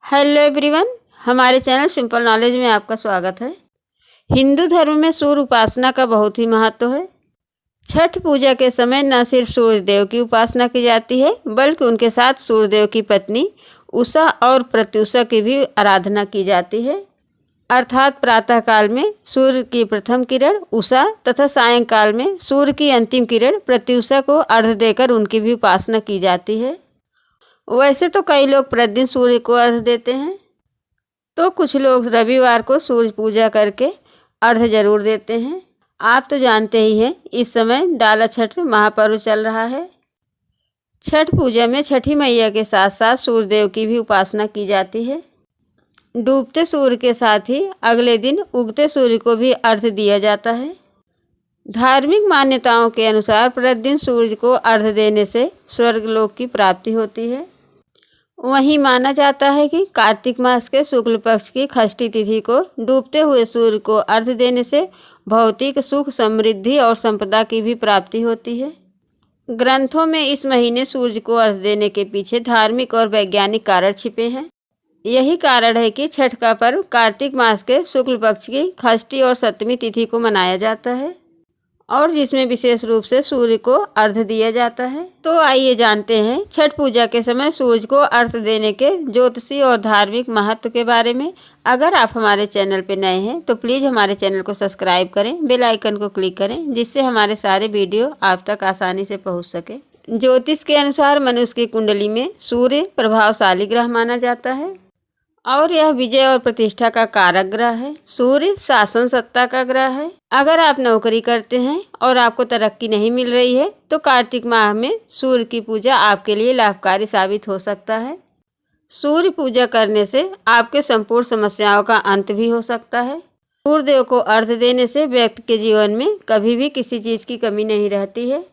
Hello everyone, हमारे channel simple knowledge में आपका स्वागत है। हिंदू धर्म में सूर्य उपासना का बहुत ही महत्व है। छठ पूजा के समय न सिर्फ सूर्य देव की उपासना की जाती है बल्कि उनके साथ सूर्य देव की पत्नी उषा और प्रत्युषा की भी आराधना की जाती है। अर्थात प्रातःकाल में सूर्य की प्रथम किरण उषा तथा सायंकाल में सूर्य की अंतिम किरण प्रत्युषा को अर्घ्य देकर उनकी भी उपासना की जाती है। वैसे तो कई लोग प्रतिदिन सूर्य को अर्घ्य देते हैं, तो कुछ लोग रविवार को सूर्य पूजा करके अर्घ्य जरूर देते हैं। आप तो जानते ही हैं, इस समय डाला छठ महापर्व चल रहा है। छठ पूजा में छठी मैया के साथ साथ सूर्यदेव की भी उपासना की जाती है। डूबते सूर्य के साथ ही अगले दिन उगते सूर्य को भी अर्घ्य दिया जाता है। धार्मिक मान्यताओं के अनुसार प्रतिदिन सूर्य को अर्घ्य देने से स्वर्गलोक की प्राप्ति होती है। वहीं माना जाता है कि कार्तिक मास के शुक्ल पक्ष की षष्ठी तिथि को डूबते हुए सूर्य को अर्घ्य देने से भौतिक सुख, समृद्धि और संपदा की भी प्राप्ति होती है। ग्रंथों में इस महीने सूर्य को अर्घ्य देने के पीछे धार्मिक और वैज्ञानिक कारण छिपे हैं। यही कारण है कि छठ का पर्व कार्तिक मास के शुक्ल पक्ष की षष्ठी और सप्तमी तिथि को मनाया जाता है और जिसमें विशेष रूप से सूर्य को अर्घ्य दिया जाता है। तो आइए जानते हैं छठ पूजा के समय सूर्य को अर्घ्य देने के ज्योतिषी और धार्मिक महत्व के बारे में। अगर आप हमारे चैनल पर नए हैं तो प्लीज़ हमारे चैनल को सब्सक्राइब करें, बेल आइकन को क्लिक करें, जिससे हमारे सारे वीडियो आप तक आसानी से पहुँच सके। ज्योतिष के अनुसार मनुष्य की कुंडली में सूर्य प्रभावशाली ग्रह माना जाता है और यह विजय और प्रतिष्ठा का कारक ग्रह है। सूर्य शासन सत्ता का ग्रह है। अगर आप नौकरी करते हैं और आपको तरक्की नहीं मिल रही है तो कार्तिक माह में सूर्य की पूजा आपके लिए लाभकारी साबित हो सकता है। सूर्य पूजा करने से आपके संपूर्ण समस्याओं का अंत भी हो सकता है। सूर्य देव को अर्घ्य देने से व्यक्ति के जीवन में कभी भी किसी चीज़ की कमी नहीं रहती है।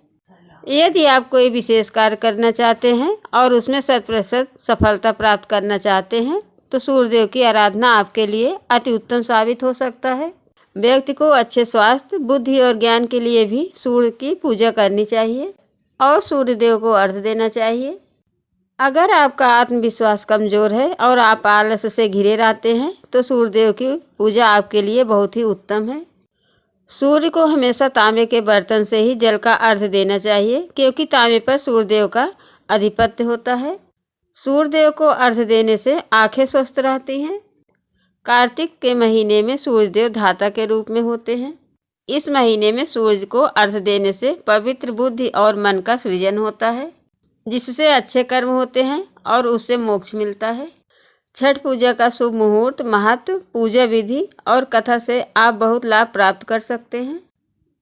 यदि आप कोई विशेष कार्य करना चाहते हैं और उसमें 100% सफलता प्राप्त करना चाहते हैं तो सूर्यदेव की आराधना आपके लिए अति उत्तम साबित हो सकता है। व्यक्ति को अच्छे स्वास्थ्य, बुद्धि और ज्ञान के लिए भी सूर्य की पूजा करनी चाहिए और सूर्यदेव को अर्घ्य देना चाहिए। अगर आपका आत्मविश्वास कमज़ोर है और आप आलस से घिरे रहते हैं तो सूर्यदेव की पूजा आपके लिए बहुत ही उत्तम है। सूर्य को हमेशा तांबे के बर्तन से ही जल का अर्घ्य देना चाहिए, क्योंकि तांबे पर सूर्यदेव का आधिपत्य होता है। सूर्यदेव को अर्घ्य देने से आंखें स्वस्थ रहती हैं। कार्तिक के महीने में सूर्यदेव धाता के रूप में होते हैं। इस महीने में सूर्य को अर्घ्य देने से पवित्र बुद्धि और मन का सृजन होता है, जिससे अच्छे कर्म होते हैं और उससे मोक्ष मिलता है। छठ पूजा का शुभ मुहूर्त, महत्व, पूजा विधि और कथा से आप बहुत लाभ प्राप्त कर सकते हैं।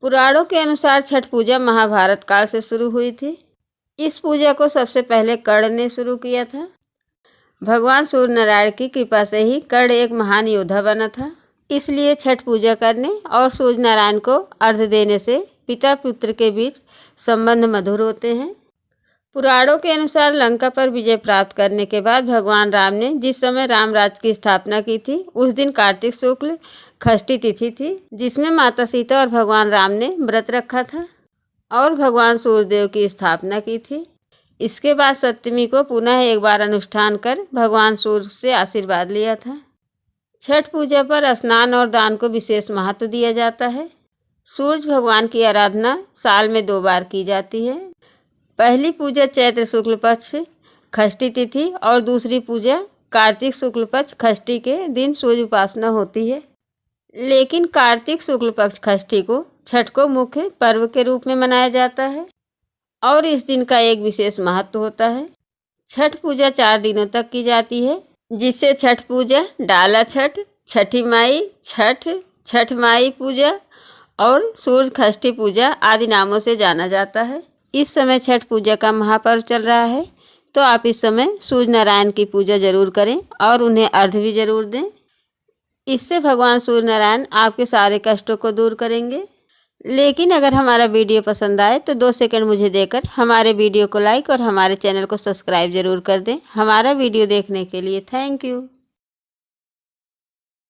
पुराणों के अनुसार छठ पूजा महाभारत काल से शुरू हुई थी। इस पूजा को सबसे पहले कर्ण ने शुरू किया था। भगवान सूर्य नारायण की कृपा से ही कर्ण एक महान योद्धा बना था। इसलिए छठ पूजा करने और सूर्य नारायण को अर्घ्य देने से पिता पुत्र के बीच संबंध मधुर होते हैं। पुराणों के अनुसार लंका पर विजय प्राप्त करने के बाद भगवान राम ने जिस समय रामराज की स्थापना की थी, उस दिन कार्तिक शुक्ल षष्ठी तिथि थी, जिसमें माता सीता और भगवान राम ने व्रत रखा था और भगवान सूर्यदेव की स्थापना की थी। इसके बाद सप्तमी को पुनः एक बार अनुष्ठान कर भगवान सूर्य से आशीर्वाद लिया था। छठ पूजा पर स्नान और दान को विशेष महत्व दिया जाता है। सूर्य भगवान की आराधना साल में 2 बार की जाती है। पहली पूजा चैत्र शुक्ल पक्ष षष्ठी तिथि और दूसरी पूजा कार्तिक शुक्ल पक्ष षष्ठी के दिन सूर्य उपासना होती है। लेकिन कार्तिक शुक्ल पक्ष षष्ठी को छठ को मुख्य पर्व के रूप में मनाया जाता है और इस दिन का एक विशेष महत्व होता है। छठ पूजा 4 दिनों तक की जाती है, जिससे छठ पूजा, डाला छठ, छठी माई छठ, छठ माई पूजा और सूर्य षष्ठी पूजा आदि नामों से जाना जाता है। इस समय छठ पूजा का महापर्व चल रहा है, तो आप इस समय सूर्य नारायण की पूजा जरूर करें और उन्हें अर्घ्य भी जरूर दें। इससे भगवान सूर्य नारायण आपके सारे कष्टों को दूर करेंगे। लेकिन अगर हमारा वीडियो पसंद आए तो 2 सेकंड मुझे देकर हमारे वीडियो को लाइक और हमारे चैनल को सब्सक्राइब जरूर कर दें। हमारा वीडियो देखने के लिए थैंक यू।